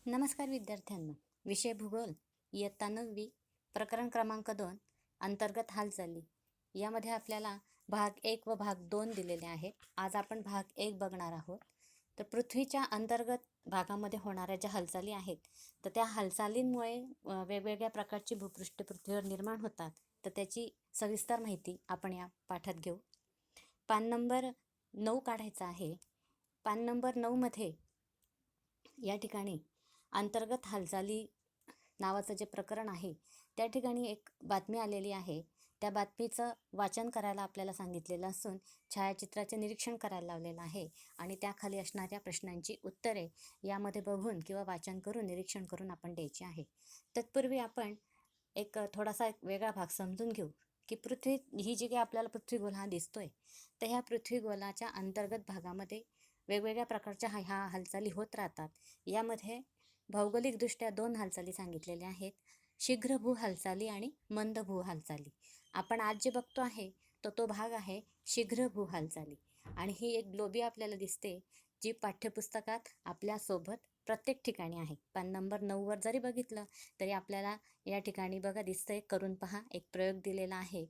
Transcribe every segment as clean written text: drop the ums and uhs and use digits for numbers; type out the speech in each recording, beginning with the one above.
नमस्कार विद्यार्थ्यांनो. विषय भूगोल, इयत्ता 9वी, प्रकरण क्रमांक 2, अंतर्गत हालचाली. यामध्ये आपल्याला भाग 1 व भाग 2 दिलेले आहेत. आज आपण भाग 1 बघणार आहोत. तर पृथ्वीच्या अंतर्गत भागामध्ये होणाऱ्या ज्या हालचाली आहेत, तर त्या हालचालींमुळे वेगवेगळ्या प्रकारची भूपृष्ठे पृथ्वीवर निर्माण होतात. तर त्याची सविस्तर माहिती आपण या पाठात घेऊ. पान नंबर 9 काढायचा आहे. पान नंबर 9 मध्ये या ठिकाणी अंतर्गत हालचाली नावाचं जे प्रकरण आहे, त्या ठिकाणी एक बातमी आलेली आहे. त्या बातमीचं वाचन करायला आपल्याला सांगितलेलं असून छायाचित्राचे निरीक्षण करायला लावलेलं आहे आणि त्याखाली असणाऱ्या प्रश्नांची उत्तरे यामध्ये बघून किंवा वाचन करून निरीक्षण करून आपण द्यायची आहे. तत्पूर्वी आपण थोडासा एक वेगळा भाग समजून घेऊ की पृथ्वी ही जी काही आपल्याला पृथ्वीगोल हा दिसतोय, तर ह्या पृथ्वीगोलाच्या अंतर्गत भागामध्ये वेगवेगळ्या प्रकारच्या ह्या हालचाली होत राहतात. यामध्ये भौगोलिकदृष्ट्या 2 हालचाली सांगितलेल्या आहेत, शीघ्र भू हालचाली आणि मंद भू हालचाली. आपण आज जे बघतो आहे तो भाग आहे शीघ्र भू हालचाली आणि ही एक ग्लोबी आपल्याला दिसते, जी पाठ्यपुस्तकात आपल्यासोबत प्रत्येक ठिकाणी आहे. पान नंबर 9वर जरी बघितलं तरी आपल्याला या ठिकाणी बघा दिसतंय, करून पहा, एक प्रयोग दिलेला आहे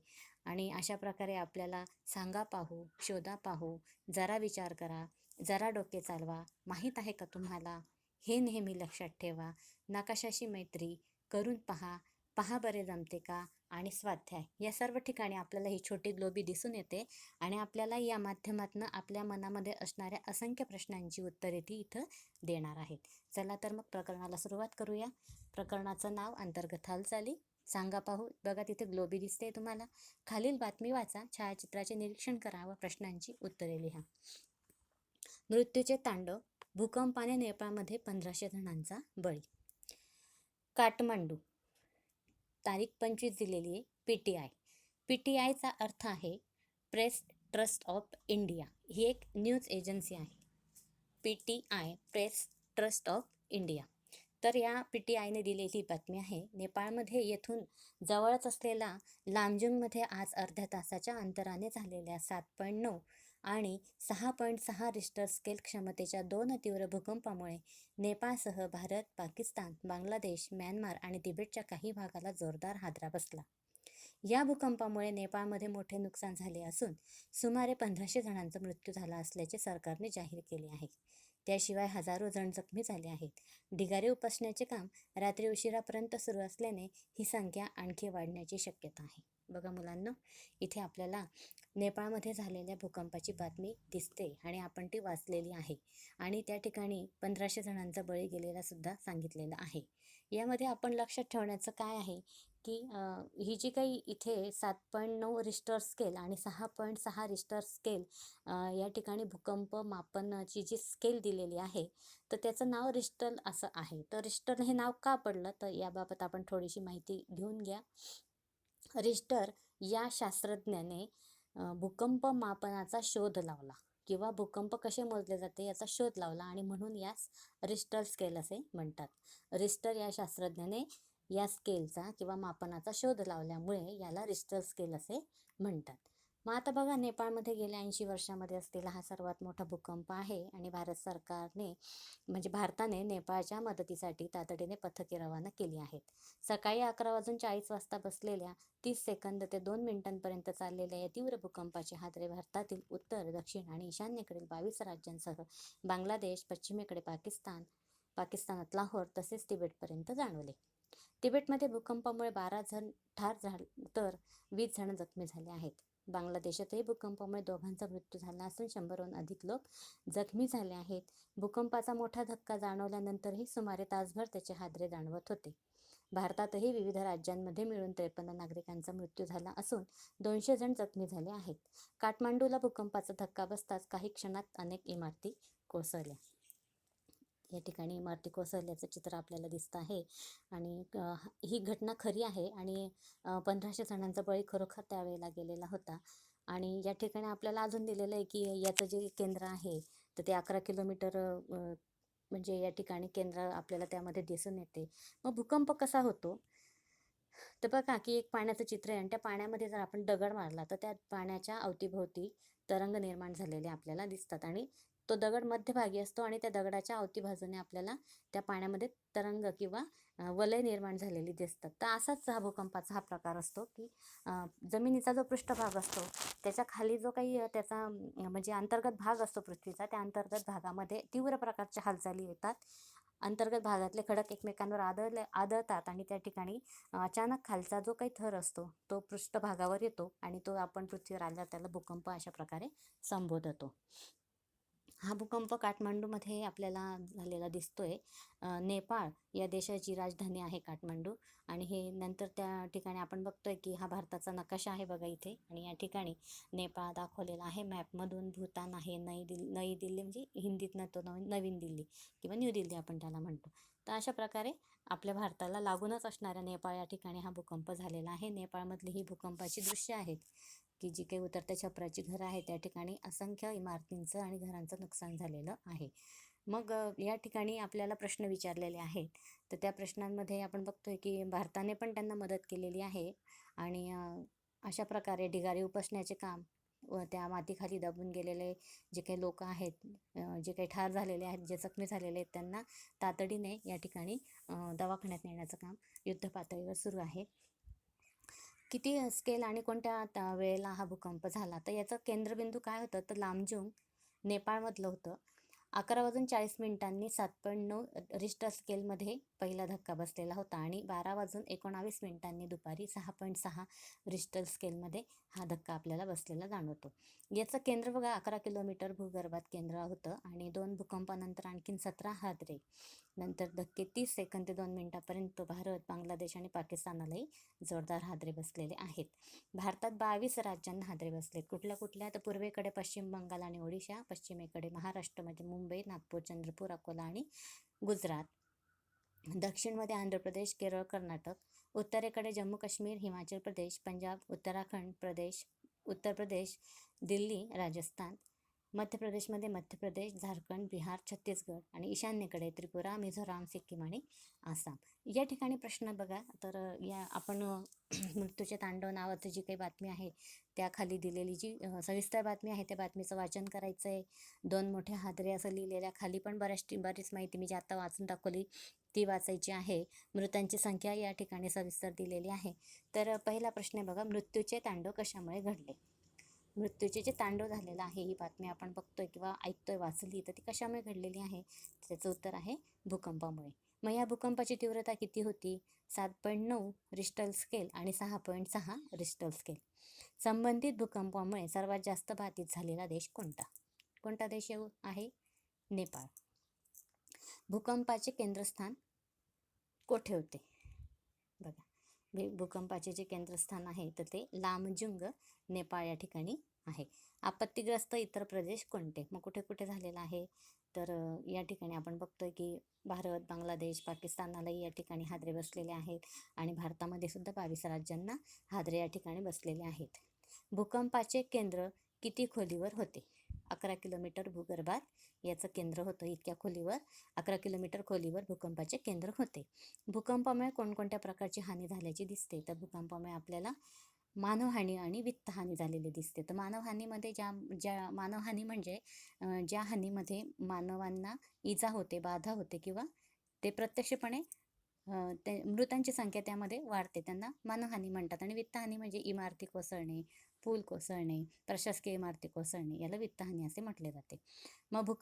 आणि अशा प्रकारे आपल्याला सांगा पाहू, शोधा पाहू, जरा विचार करा, जरा डोके चालवा, माहीत आहे का तुम्हाला, हे नेहमी लक्षात ठेवा, नकाशाशी मैत्री, करून पहा, पहा बरे जमते का आणि स्वाध्याय, या सर्व ठिकाणी आपल्याला ही छोटी ग्लोबी दिसून येते आणि आपल्याला या माध्यमातून आपल्या मनामध्ये असणाऱ्या असंख्य प्रश्नांची उत्तरे ती इथं देणार आहेत. चला तर मग प्रकरणाला सुरुवात करूया. प्रकरणाचं नाव अंतर्गत हालचाली. सांगा पाहू, बघा तिथे ग्लोबी दिसते तुम्हाला. खालील बातमी वाचा, छायाचित्राचे निरीक्षण करा व प्रश्नांची उत्तरे लिहा. मृत्यूचे तांडव, भूकंपाने नेपाळमध्ये 1500 जणांचा बळी. काठमांडू, तारीख 25 दिलेली आहे. PTI. PTIचा अर्थ आहे प्रेस ट्रस्ट ऑफ इंडिया. ही एक न्यूज एजन्सी आहे. PTI, press trust of India. तर या PTIने दिलेली बातमी आहे. नेपाळमध्ये येथून जवळच असलेला लामजुंगमध्ये आज अर्ध्या तासाच्या अंतराने झालेल्या 7.9 आणि 6.6 रिश्टर स्केल क्षमतेच्या 2 तीव्र भूकंपामुळे नेपाळसह भारत, पाकिस्तान, बांगलादेश, म्यानमार आणि तिबेटच्या काही भागाला जोरदार हादरा बसला. या भूकंपामुळे नेपाळमध्ये मोठे नुकसान झाले असून सुमारे 1500 जणांचा मृत्यू झाला असल्याचे सरकारने जाहीर केले आहे. त्याशिवाय हजारो जण जखमी झाले आहेत. ढिगारे उपसण्याचे काम रात्री उशिरापर्यंत सुरू असल्याने ही संख्या आणखी वाढण्याची शक्यता आहे. बघा मुलांना, इथे आपल्याला नेपाळमध्ये झालेल्या भूकंपाची बातमी दिसते आणि आपण ती वाचलेली आहे आणि त्या ठिकाणी 1500 जणांचा बळी गेलेला सुद्धा सांगितलेला आहे. यामध्ये आपण लक्षात ठेवण्याचं काय आहे की ही जी काही इथे 7.9 रिश्टर स्केल आणि 6.6 रिश्टर स्केल या ठिकाणी भूकंप मापनाची जी स्केल दिलेली आहे, तर त्याचं नाव रिश्टर असं आहे. तर रिश्टर हे नाव का पडलं, तर याबाबत आपण थोडीशी माहिती घेऊन घ्या. रिश्टर या शास्त्रज्ञाने भूकंप मापनाचा शोध लावला किंवा भूकंप कसे मोजले जाते याचा शोध लावला आणि म्हणून यास रिश्टर स्केल असे म्हणतात. रिश्टर या शास्त्रज्ञाने या स्केलचा किंवा मापनाचा शोध लावल्यामुळे याला रिश्टर स्केल असे म्हणतात. मग आता बघा, नेपाळमध्ये गेल्या 80 वर्षामध्ये असलेला हा सर्वात मोठा भूकंप आहे आणि भारत सरकारने म्हणजे भारताने नेपाळच्या मदतीसाठी तातडीने पथके रवाना केली आहेत. सकाळी 11:40 वाजता बसलेल्या 30 सेकंद ते 2 मिनिटांपर्यंत चाललेल्या या तीव्र भूकंपाचे हादरे भारतातील उत्तर, दक्षिण आणि ईशान्येकडील 22 राज्यांसह बांगलादेश, पश्चिमेकडे पाकिस्तानात लाहोर तसेच तिबेटपर्यंत जाणवले. तिबेटमध्ये भूकंपामुळे 12 जण ठार झाले तर 20 जण जखमी झाले आहेत. बांगलादेशातही भूकंपामुळे 2घांचा मृत्यू झाला असून 100हून अधिक लोक जखमी झाले आहेत. भूकंपाचा मोठा धक्का जाणवल्यानंतरही सुमारे तासभर त्याचे हादरे जाणवत होते. भारतातही विविध राज्यांमध्ये मिळून 53 नागरिकांचा मृत्यू झाला असून 200 जण जखमी झाले आहेत. काठमांडूला भूकंपाचा धक्का बसताच काही क्षणात अनेक इमारती कोसळल्या. या ठिकाणी इमारती कोसळल्याचं चित्र आपल्याला दिसतं आहे आणि ही घटना खरी आहे आणि 1500 जणांचा बळी खरोखर त्यावेळेला गेलेला होता. आणि या ठिकाणी आपल्याला अजून दिलेलं आहे की याचं जे केंद्र आहे तर ते 11 किलोमीटर म्हणजे या ठिकाणी केंद्र आपल्याला त्यामध्ये दिसून येते. मग भूकंप कसा होतो, तर बघा की एक पाण्याचं चित्र आहे आणि त्या पाण्यामध्ये जर आपण दगड मारला तर त्या पाण्याच्या अवतीभोवती तरंग निर्माण झालेले आपल्याला दिसतात आणि तो दगड मध्यभागी असतो आणि त्या दगडाच्या अवतीबाजूने आपल्याला त्या पाण्यामध्ये तरंग किंवा वलय निर्माण झालेली दिसतात. तर असाच हा भूकंपाचा हा प्रकार असतो की जमिनीचा जो पृष्ठभाग असतो त्याच्या खाली जो काही त्याचा म्हणजे अंतर्गत भाग असतो पृथ्वीचा, त्या अंतर्गत भागामध्ये तीव्र प्रकारच्या हालचाली येतात. अंतर्गत भागातले खडक एकमेकांवर आदळतात आणि त्या ठिकाणी अचानक खालचा जो काही थर असतो तो पृष्ठभागावर येतो आणि तो आपण पृथ्वीवर आल्यावर त्याला भूकंप अशा प्रकारे संबोधतो. हा भूकंप काठमांडूमध्ये आपल्याला झालेला दिसतोय. नेपाळ या देशाची राजधानी आहे काठमांडू. आणि हे नंतर त्या ठिकाणी आपण बघतोय की हा भारताचा नकाशा आहे बघा इथे. आणि या ठिकाणी नेपाळ दाखवलेला आहे मॅपमधून. भूतान आहे, नई दिल्ली म्हणजे हिंदीतनं तो नवीन दिल्ली किंवा न्यू दिल्ली आपण त्याला म्हणतो. तर अशा प्रकारे आपल्या भारताला लागूनच असणाऱ्या नेपाळ या ठिकाणी हा भूकंप झालेला आहे. नेपाळमधली ही भूकंपाची दृश्य आहेत की जी काही उतरत्या छपराची घरं आहेत त्या ठिकाणी असंख्य इमारतींचं आणि घरांचं नुकसान झालेलं आहे. मग या ठिकाणी आपल्याला प्रश्न विचारलेले आहेत. तर त्या प्रश्नांमध्ये आपण बघतोय की भारताने पण त्यांना मदत केलेली आहे. आणि अशा प्रकारे ढिगारे उपसण्याचे काम व त्या मातीखाली दबून गेलेले जे काही लोक आहेत, जे काही ठार झालेले आहेत, जे जखमी झालेले आहेत, त्यांना तातडीने या ठिकाणी दवाखान्यात नेण्याचं काम युद्धपातळीवर सुरू आहे. किती स्केल आणि कोणत्या वेळेला हा भूकंप झाला, तर याचं केंद्रबिंदू काय होतं तर लामजुंग नेपाळमधलं होतं. 11:40 7.9 रिश्टर स्केलमध्ये पहिला धक्का बसलेला होता आणि 12:19 दुपारी 6.6 रिश्टर स्केलमध्ये हा धक्का आपल्याला बसलेला जाणवतो. याचं केंद्र बघा 11 किलोमीटर भूगर्भात केंद्र होतं आणि 2 भूकंपानंतर आणखीन 17 हादरे. नंतर धक्के 30 सेकंद ते 2 मिनिटापर्यंत भारत, बांगलादेश आणि पाकिस्तानालाही जोरदार हादरे बसलेले आहेत. भारतात 22 राज्यांना हादरे बसलेत. कुठल्या कुठल्या तर पूर्वेकडे पश्चिम बंगाल आणि ओडिशा, पश्चिमेकडे महाराष्ट्र म्हणजे मुंबई, नागपूर, चंद्रपूर, अकोला आणि गुजरात, दक्षिणमध्ये आंध्र प्रदेश, केरळ, कर्नाटक, उत्तरेकडे जम्मू काश्मीर, हिमाचल प्रदेश, पंजाब, उत्तर प्रदेश, दिल्ली, राजस्थान, मध्य प्रदेशमध्ये मध्य प्रदेश, झारखंड, बिहार, छत्तीसगड आणि ईशान्येकडे त्रिपुरा, मिझोराम, सिक्कीम आणि आसाम. या ठिकाणी प्रश्न बघा तर या आपण मृत्यूचे तांडव नावाची जी काही बातमी आहे त्याखाली दिलेली जी सविस्तर बातमी आहे त्या बातमीचं वाचन करायचं आहे. 2 मोठे हादरे असं लिहिलेल्या खाली पण बरीच माहिती मी जी आता वाचून दाखवली ती वाचायची आहे. मृतांची संख्या या ठिकाणी सविस्तर दिलेली आहे. तर पहिला प्रश्न आहे बघा, मृत्यूचे तांडव कशामुळे घडले. मृत्यूचे जे तांडव झालेलं आहे ही बातमी आपण बघतोय किंवा ऐकतोय, वाचली, तर ती कशामुळे घडलेली आहे. त्याचं उत्तर आहे भूकंपामुळे. मग या भूकंपाची तीव्रता किती होती. 7.9 रिश्टर स्केल आणि 6.6 रिश्टर स्केल. संबंधित भूकंपामुळे सर्वात जास्त बाधित झालेला देश कोणता देश आहे. नेपाळ. भूकंपाचे केंद्रस्थान कोठे होते बघा. भूकंपाचे जे केंद्रस्थान आहे तर ते लामजुंग नेपाळ या ठिकाणी आहे. आपत्तीग्रस्त इतर प्रदेश कोणते. मग कुठे कुठे झालेला आहे तर या ठिकाणी आपण बघतोय की भारत, बांगलादेश, पाकिस्तानालाही या ठिकाणी हादरे बसलेले आहेत आणि भारतामध्ये सुद्धा 22 राज्यांना हादरे या ठिकाणी बसलेले आहेत. भूकंपाचे केंद्र किती खोलीवर होते. 11 किलोमीटर भूगर्भात याचं केंद्र होतं. इतक्या खोलीवर 11 किलोमीटर खोलीवर भूकंपाचे केंद्र होते. भूकंपामुळे कोणकोणत्या प्रकारची हानी झाल्याची दिसते. तर भूकंपामुळे आपल्याला मानवहानी आणि वित्तहानी झालेली दिसते. तर मानवहानीमध्ये मानवहानी म्हणजे ज्या हानीमध्ये मानवांना इजा होते, बाधा होते किंवा ते प्रत्यक्षपणे ते मृतांची संख्या त्यामध्ये वाढते, त्यांना मानवहानी म्हणतात. आणि वित्तहानी म्हणजे इमारती कोसळणे, पूल कोसळणे, प्रशासकीय इमारती कोसळणे याला वित्तहानी असे म्हटले जाते. मग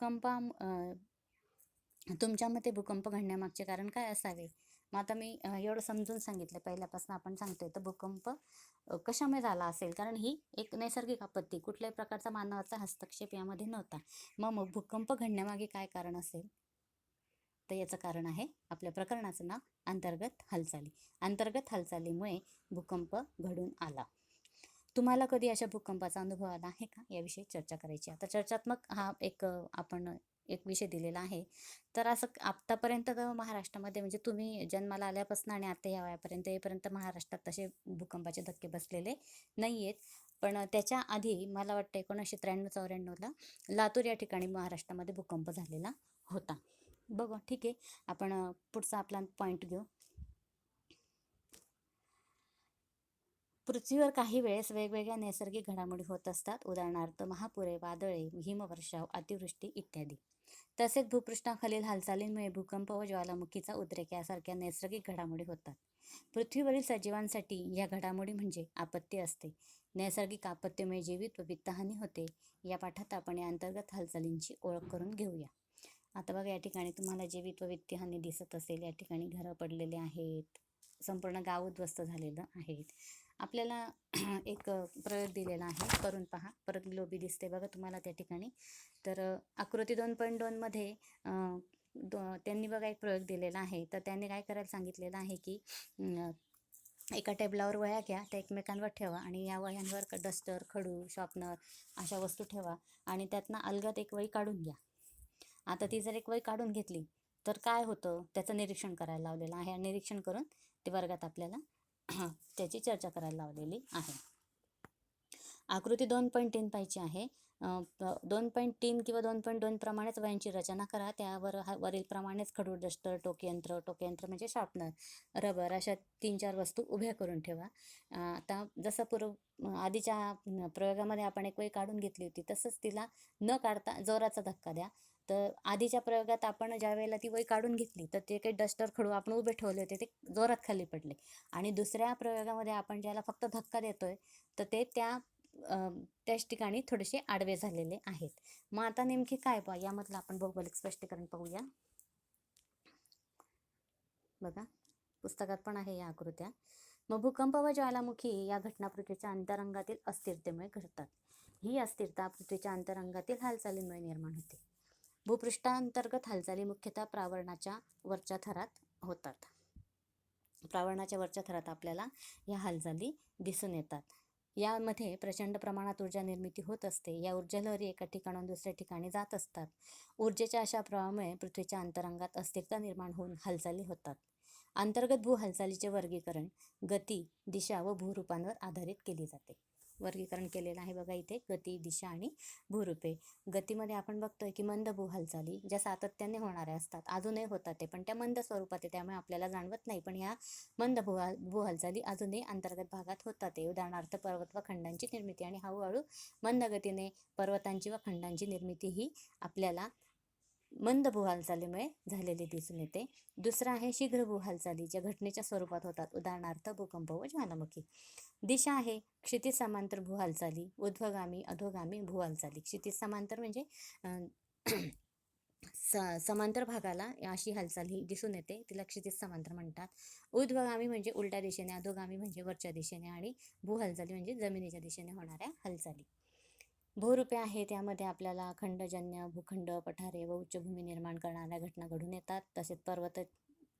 तुमच्या मते भूकंप घडण्यामागचे कारण काय असावे. मग आता मी एवढं समजून सांगितलं, पहिल्यापासून आपण सांगतोय तर भूकंप कशामुळे झाला असेल. कारण ही एक नैसर्गिक आपत्ती, कुठल्याही प्रकारचा मानवाचा हस्तक्षेप यामध्ये नव्हता. मग भूकंप घडण्यामागे काय कारण असेल तर याचं कारण आहे आपल्या प्रकरणाचं नाव अंतर्गत हालचाली. अंतर्गत हालचालीमुळे भूकंप घडून आला. तुम्हाला कधी अशा भूकंपाचा अनुभव आला आहे का याविषयी चर्चा करायची. आता चर्चात्मक हा आपण एक विषय दिलेला आहे. तर असं आत्तापर्यंत महाराष्ट्रामध्ये म्हणजे तुम्ही जन्माला आल्यापासून आणि आता या येईपर्यंत महाराष्ट्रात तसे भूकंपाचे धक्के बसलेले नाही आहेत. पण त्याच्या आधी मला वाटतं 1993-94ला लातूर या ठिकाणी महाराष्ट्रामध्ये भूकंप झालेला होता. बघू, ठीक आहे. आपण पुढचा आपला पॉईंट घेऊ. पृथ्वीवर काही वेळेस वेगवेगळ्या नैसर्गिक घडामोडी होत असतात. उदाहरणार्थ महापुरे, वादळे, हिमवर्षाव, अतिवृष्टी इत्यादी. तसेच भूपृष्ठाखालील हालचालींमुळे भूकंप व ज्वालामुखीचा उद्रेक यासारख्या नैसर्गिक घडामोडी होतात. पृथ्वीवरील सजीवांसाठी या घडामोडी म्हणजे आपत्ती असते. नैसर्गिक आपत्तीमुळे जीवित व वित्तहानी होते. या पाठात आपण या अंतर्गत हालचालींची ओळख करून घेऊया. आता बघा, या ठिकाणी तुम्हाला जीवित व वित्तहानी दिसत असेल. या ठिकाणी घरं पडलेले आहेत, संपूर्ण गाव उद्ध्वस्त झालेलं आहे. आपल्याला एक प्रयोग दिलेला आहे, करून पहा. परत ग्लोबी दिसते बघा तुम्हाला त्या ठिकाणी. तर आकृती 2.2 मध्ये त्यांनी बघा एक प्रयोग दिलेला आहे. तर त्यांनी काय करायला सांगितलेलं आहे की एका टेबलावर वह्या घ्या, त्या एकमेकांवर ठेवा आणि या वह्यांवर डस्टर, खडू, शॉर्पनर अशा वस्तू ठेवा आणि त्यातनं अलगद एक वही काढून घ्या. आता ती जर एक वही काढून घेतली तर काय होतं त्याचं निरीक्षण करायला लावलेलं आहे. निरीक्षण करून ते वर्गात आपल्याला त्याची चर्चा करायला लावलेली आहे. आकृती 2.3 पाहिजे आहे. 2.3 किंवा 2.2 प्रमाणेच वह्यांची रचना करा. त्यावर वरील प्रमाणेच खडू, डस्टर, टोकयंत्र म्हणजे शार्पनर, रबर अशा 3-4 वस्तू उभ्या करून ठेवा. आता जसं आधीच्या प्रयोगामध्ये आपण एक वही काढून घेतली होती, तसंच तिला न काढता जोराचा धक्का द्या. तर आधीच्या प्रयोगात आपण ज्या वेळेला ती वही काढून घेतली तर ते काही डस्टर, खडू आपण उभे ठेवले होते, ते जोरात खाली पडले. आणि दुसऱ्या प्रयोगामध्ये आपण ज्याला फक्त धक्का देतोय तर ते त्याच ठिकाणी थोडेसे आडवे झालेले आहेत. मग आता नेमकी काय पहा, यामधलं आपण भौगोलिक स्पष्टीकरण पाहूया. बघा, पुस्तकात पण आहे या आकृत्या. मग भूकंप व ज्वालामुखी या घटना पृथ्वीच्या अंतरंगातील अस्थिरतेमुळे घडतात. ही अस्थिरता पृथ्वीच्या अंतरंगातील हालचालींमुळे निर्माण होते. भूपृष्ठांतर्गत हालचाली मुख्यतः प्रावरणाच्या वरच्या थरात होतात. प्रावरणाच्या वरच्या थरात आपल्याला या हालचाली दिसून येतात. यामध्ये प्रचंड प्रमाणात ऊर्जा निर्मिती होत असते. या ऊर्जा लहरी एका ठिकाणाहून दुसऱ्या ठिकाणी जात असतात. ऊर्जेच्या अशा प्रवाहामुळे पृथ्वीच्या अंतरंगात अस्थिरता निर्माण होऊन हालचाली होतात. अंतर्गत भू हालचालीचे वर्गीकरण गती, दिशा व भूरूपांवर आधारित केली जाते. वर्गीकरण केलेलं आहे बघा इथे, गती, दिशा आणि भूरूपे. गतीमध्ये आपण बघतोय की मंद भू हालचाली ज्या सातत्याने होणाऱ्या असतात, अजूनही होतात ते, पण त्या मंद स्वरूपात आहे, त्यामुळे आपल्याला जाणवत नाही. पण या मंद भू हालचाली अजूनही अंतर्गत भागात होतात ते. उदाहरणार्थ पर्वत व खंडांची निर्मिती. आणि हळूहळू मंद गतीने पर्वतांची व खंडांची निर्मिती ही आपल्याला मंद भू हालचालीमुळे झालेली दिसून येते. दुसरा आहे शीघ्र भू हालचाली, ज्या घटनेच्या स्वरूपात होतात. उदाहरणार्थ भूकंप व ज्वालामुखी. दिशा आहे क्षितिज समांतर भू हालचाली, ऊर्ध्वगामी, अधोगामी भू हालचाली. क्षितिज समांतर म्हणजे समांतर भागाला अशी हालचाल ही दिसून येते, तिला क्षितिज समांतर म्हणतात. ऊर्ध्वगामी म्हणजे उलट्या दिशेने, अधोगामी म्हणजे वरच्या दिशेने, आणि भू हालचाली म्हणजे जमिनीच्या दिशेने होणाऱ्या हालचाली. भूरूपे आहे, त्यामध्ये आपल्याला खंडजन्य, भूखंड, पठारे व उच्चभूमी निर्माण करणाऱ्या घटना घडून येतात. तसेच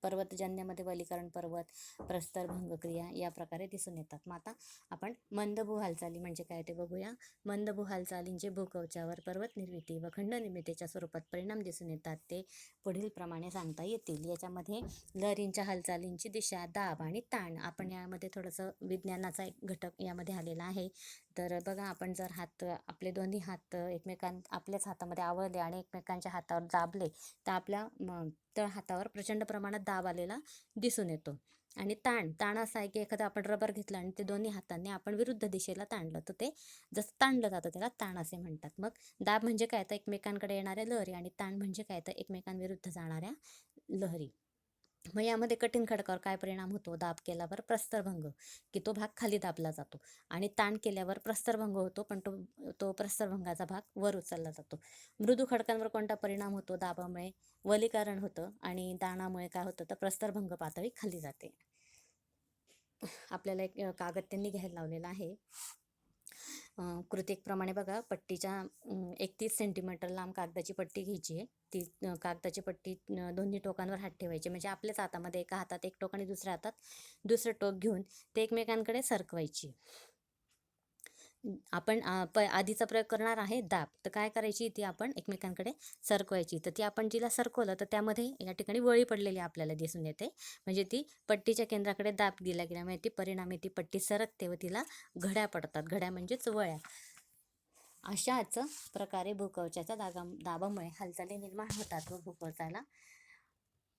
पर्वतजन्यामध्ये वलीकरण पर्वत, प्रस्तर भंग क्रिया या प्रकारे दिसून येतात. मग आता आपण मंद भू हालचाली म्हणजे काय ते बघूया. मंद भू हालचालींचे भूकवचावर पर्वत निर्मिती व खंड निर्मितीच्या स्वरूपात परिणाम दिसून येतात. ते पुढील प्रमाणे सांगता येतील. याच्यामध्ये लहरींच्या हालचालींची दिशा, दाब आणि ताण. आपण यामध्ये थोडंसं विज्ञानाचा एक घटक यामध्ये आलेला आहे. तर बघा, आपण जर आपले दोन्ही हात आपल्याच हातामध्ये आवळले आणि एकमेकांच्या हातावर दाबले तर आपल्या तळ हातावर प्रचंड प्रमाणात दाब आलेला दिसून येतो. आणि ताण असा आहे की एखादा आपण रबर घेतला आणि ते दोन्ही हातांनी आपण विरुद्ध दिशेला ताणलं तर ते जसं ताणलं जातं त्याला ताण असे म्हणतात. मग दाब म्हणजे काय, तर एकमेकांकडे येणाऱ्या लहरी, आणि ताण म्हणजे काय, तर एकमेकांविरुद्ध जाणाऱ्या लहरी. मग यामध्ये कठीण खडकावर काय परिणाम होतो. दाब केल्यावर प्रस्तरभंग, की तो भाग खाली दाबला जातो, आणि ताण केल्यावर प्रस्तरभंग होतो, पण तो प्रस्तरभंगाचा भाग वर उचलला जातो. मृदू खडकांवर कोणता परिणाम होतो. दाबामुळे वलीकरण होतं, आणि ताणामुळे काय होतं तर प्रस्तरभंग पातळी खाली जाते. आपल्याला एक कागद त्यांनी घ्यायला लावलेला आहे. कृती प्रमाणे बघा, पट्टीच्या 31 सेंटीमीटर लांब कागदाची पट्टी घ्यायची आहे. ती कागदाची पट्टी दोन्ही टोकांवर हात ठेवायचे, म्हणजे आपल्याच हातामध्ये एका हातात एक टोक आणि दुसऱ्या हातात दुसरं टोक घेऊन ते एकमेकांकडे सरकवायची. आपण आधीचा प्रयोग करणार आहे दाब, तर काय करायची, ती आपण एकमेकांकडे सरकवायची. तर ती आपण जिला सरकवलं तर त्यामध्ये या ठिकाणी वळी पडलेली आपल्याला दिसून येते, म्हणजे ती पट्टीच्या केंद्राकडे दाब दिला गेल्यामुळे ती परिणामी ती पट्टी सरकते व तिला घड्या पडतात. घड्या म्हणजेच वळ्या. अशाच प्रकारे भूकवचाच्या दाबामुळे हालचाली निर्माण होतात व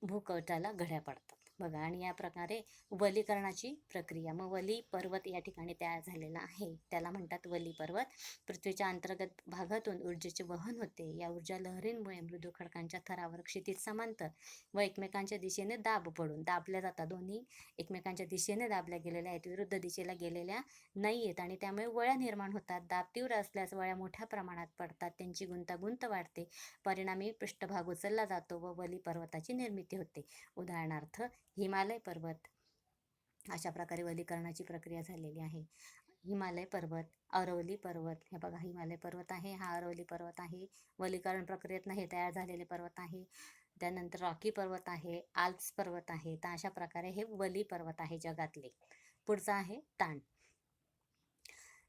भूकवचाला घड्या पडतात. बघा. आणि या प्रकारे वलीकरणाची प्रक्रिया, मग वली पर्वत या ठिकाणी तयार झालेला आहे, त्याला म्हणतात वली पर्वत. पृथ्वीच्या अंतर्गत भागातून ऊर्जेचे वहन होते. या ऊर्जा लहरींमुळे मृदू खडकांच्या थरावर क्षितिज समांतर व एकमेकांच्या दिशेने दाबल्या जातात. दोन्ही एकमेकांच्या दिशेने दाबल्या गेलेल्या आहेत, विरुद्ध दिशेला गेलेल्या नाही आहेत, आणि त्यामुळे वळ्या निर्माण होतात. दाब तीव्र असल्यास वळ्या मोठ्या प्रमाणात पडतात, त्यांची गुंतागुंत वाढते, परिणामी पृष्ठभाग उचलला जातो व वली पर्वताची निर्मिती होते. उदाहरणार्थ हिमालय पर्वत. अशा प्रकारे वलीकरणाची प्रक्रिया झालेली आहे. हिमालय पर्वत, अरवली पर्वत. हे बघा, हिमालय पर्वत आहे, हा अरवली पर्वत आहे. वलीकरण प्रक्रियेतनं हे तयार झालेले पर्वत आहे. त्यानंतर रॉकी पर्वत आहे, आल्प्स पर्वत आहे. तर अशा प्रकारे हे वली पर्वत आहे जगातले. पुढचा आहे ताण.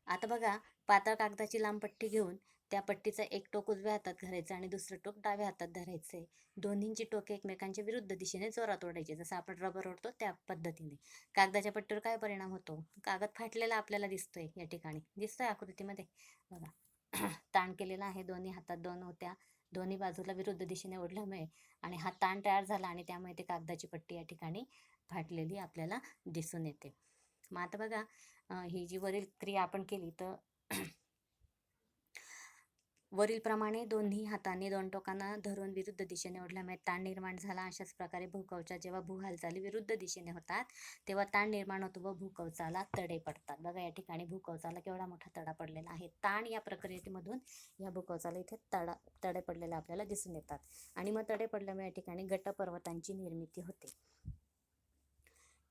आता बघा, पातळ कागदाची लांब पट्टी घेऊन त्या पट्टीचं एक टोक उजव्या हातात धरायचं आणि दुसरं टोक डाव्या हातात धरायचंय. दोन्हींची टोके एकमेकांच्या विरुद्ध दिशेने जोरात ओढायची, जसं आपण रबर ओढतो त्या पद्धतीने. कागदाच्या पट्टीवर काय परिणाम होतो? कागद फाटलेला आपल्याला दिसतोय, या ठिकाणी दिसतोय आकृतीमध्ये बघा. ताण केलेला आहे, दोन्ही हातात दोन होत्या, दोन्ही बाजूला विरुद्ध दिशेने ओढल्यामुळे आणि हा ताण तयार झाला, आणि त्यामुळे ते कागदाची पट्टी या ठिकाणी फाटलेली आपल्याला दिसून येते. मग आता बघा, ही जी वरील क्रिया आपण केली, तर वरीलप्रमाणे दोन्ही हातांनी दोन टोकांना धरून विरुद्ध दिशेने ओढल्यामुळे ताण निर्माण झाला. अशाच प्रकारे भूकवचात जेव्हा भूहालचाली विरुद्ध दिशेने होतात तेव्हा ताण निर्माण होतो व भूकवचाला तडे पडतात. बघा, या ठिकाणी भूकवचाला केवढा मोठा तडा पडलेला आहे. ताण या प्रक्रियेमधून या भूकवचाला इथे तडे पडलेले आपल्याला दिसून येतात. आणि मग तडे पडल्यामुळे या ठिकाणी गटपर्वतांची निर्मिती होते.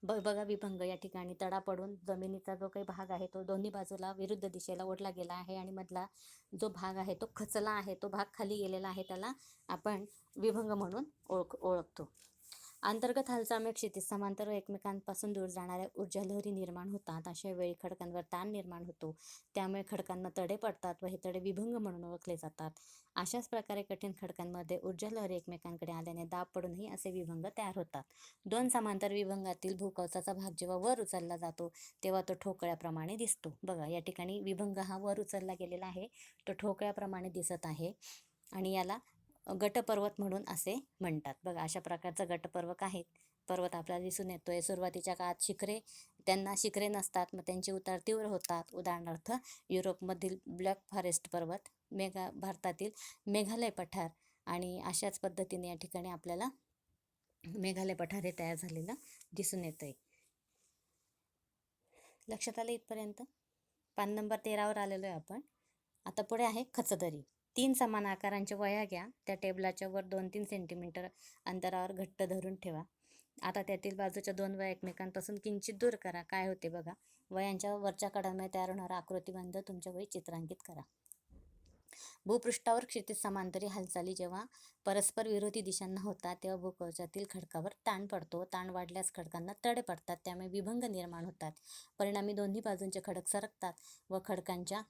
बघा, विभंग. या ठिकाणी तडा पडून जमिनीचा जो काही भाग आहे तो दोन्ही बाजूला विरुद्ध दिशेला ओढला गेला आहे, आणि मधला जो भाग आहे तो खचला आहे, तो भाग खाली गेलेला आहे, त्याला आपण विभंग म्हणून ओळखतो. अंतर्गत हालचालीमुळे क्षितिज समांतर व एकमेकांपासून दूर जाणाऱ्या ऊर्जा लहरी निर्माण होतात. अशा वेळी खडकांवर ताण निर्माण होतो, त्यामुळे खडकांना तडे पडतात व हे तडे विभंग म्हणून ओळखले जातात. अशाच प्रकारे कठीण खडकांमध्ये ऊर्जा लहरी एकमेकांकडे आल्याने दाब पडूनही असे विभंग तयार होतात. दोन समांतर विभंगातील भूकवचाचा भाग जेव्हा वर उचलला जातो तेव्हा तो ठोकळ्याप्रमाणे दिसतो. बघा, या ठिकाणी विभंग हा वर उचलला गेलेला आहे, तो ठोकळ्याप्रमाणे दिसत आहे, आणि याला गटपर्वत म्हणून असे म्हणतात. बघा, अशा प्रकारचा गटपर्वत आहे, पर्वत आपल्याला दिसून येतोय. सुरुवातीच्या काळात त्यांना शिखरे नसतात, मग त्यांचे उतार तीव्र होतात. उदाहरणार्थ युरोपमधील ब्लॅक फॉरेस्ट पर्वत, भारतातील मेघालय पठार, आणि अशाच पद्धतीने या ठिकाणी आपल्याला मेघालय पठार हे तयार झालेलं दिसून येतंय. लक्षात आलं इथपर्यंत? पान नंबर 13वर आलेलो आहे आपण. आता पुढे आहे खचदरी. 3 समान आकारांच्या वह्या घ्या, त्या टेबलाच्या वर 2-3 सेंटीमीटर अंतरावर घट्ट धरून ठेवा. आता त्यातील बाजूच्या 2 वह्या एकमेकांपासून किंचित दूर करा. काय होते बघा, वह्यांच्या वरच्या कडांमध्ये तयार होणारा आकृतिबंध तुमच्या वहीत चित्रांकित करा. भूपृष्ठावर क्षितिज समांतरी हालचाली जेव्हा परस्पर विरोधी दिशांना होतात तेव्हा भूकवचातील खडकावर ताण पडतो. ताण वाढल्यास खडकांना तडे पडतात, त्यामुळे विभंग निर्माण होतात. परिणामी दोन्ही बाजूंचे खडक सरकतात व खडकांच्या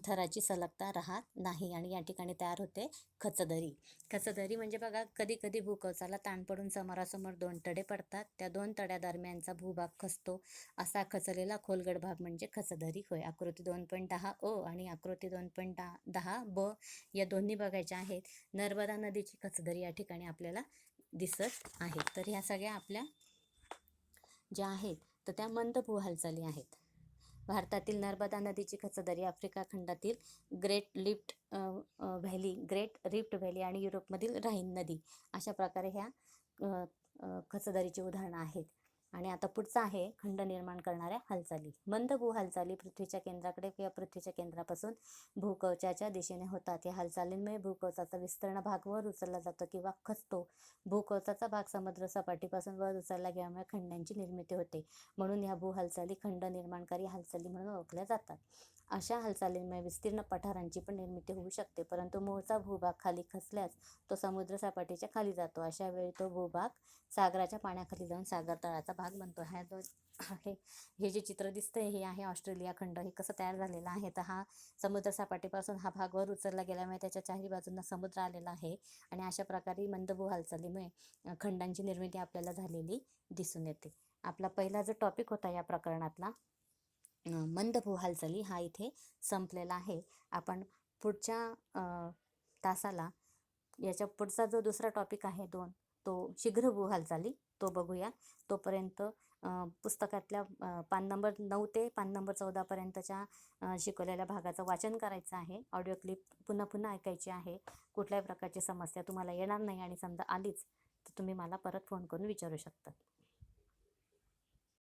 थराची सलगता राहत नाही, आणि या ठिकाणी तयार होते खचदरी. खचदरी म्हणजे बघा, कधी कधी भूकवचाला ताण पडून समोरासमोर 2 तडे पडतात, त्या 2 तड्यादरम्यानचा भूभाग खचतो. असा खचलेला खोलगट भाग म्हणजे खचदरी होय. आकृती 2.10 अ आणि आकृती 2.10 ब या दोन्ही बघायच्या आहेत. नर्मदा नदीची खचदरी या ठिकाणी आपल्याला दिसत आहे. तर ह्या सगळ्या आपल्या ज्या आहेत तर त्या मंद भूहालचाली आहेत. भारतातील नर्मदा नदीची खचदरी, आफ्रिका खंडातील ग्रेट रिफ्ट व्हॅली आणि युरोपमधील ऱ्हाइन नदी, अशा प्रकारे ह्या खचदरीची उदाहरणं आहेत. आणि आता पुढचा आहे खंड निर्माण करणाऱ्या हालचाली. मंद भूहालचाली पृथ्वीच्या केंद्राकडे किंवा पृथ्वीच्या केंद्रापासून भूकवचाच्या दिशेने होतात. या हालचालींमुळे भूकवचाचा विस्तीर्ण भाग वर उचलला जातो किंवा खचतो. भूकवचाचा भाग समुद्र सपाटीपासून वर उचलला गेल्यामुळे खंडांची निर्मिती होते, म्हणून ह्या भूहालचाली खंड निर्माणकारी हालचाली म्हणून ओळखल्या जातात. अशा हालचालींमुळे विस्तीर्ण पठारांची पण निर्मिती होऊ शकते, परंतु मूळचा भूभाग खाली खचल्यास तो समुद्र सपाटीच्या खाली जातो. अशा वेळी तो भूभाग सागराच्या पाण्याखाली जाऊन सागर तळाचा भाग बनतो. हे जे चित्र दिसतंय हे आहे ऑस्ट्रेलिया खंड. हे कसं तयार झालेलं आहे, तर हा समुद्र सपाटीपासून हा भाग वर उचलला गेल्यामुळे त्याच्या चारही बाजूंना समुद्र आलेला आहे, आणि अशा प्रकारे मंद भूहालचालीमुळे खंडांची निर्मिती आपल्याला झालेली दिसून येते. आपला पहिला जो टॉपिक होता या प्रकरणातला मंद भूहालचाली हा इथे संपलेला आहे. आपण पुढच्या तासाला याच्या पुढचा जो दुसरा टॉपिक आहे तो शीघ्र हालचाली तो बघूया. तोपर्यंत पुस्तकातल्या पान नंबर 9 ते पान नंबर 14पर्यंतच्या शिकवलेल्या भागाचं वाचन करायचं आहे. ऑडिओ क्लिप पुन्हा पुन्हा ऐकायची आहे. कुठल्याही प्रकारची समस्या तुम्हाला येणार नाही आणि समजा आलीच तर तुम्ही मला परत फोन करून विचारू शकता.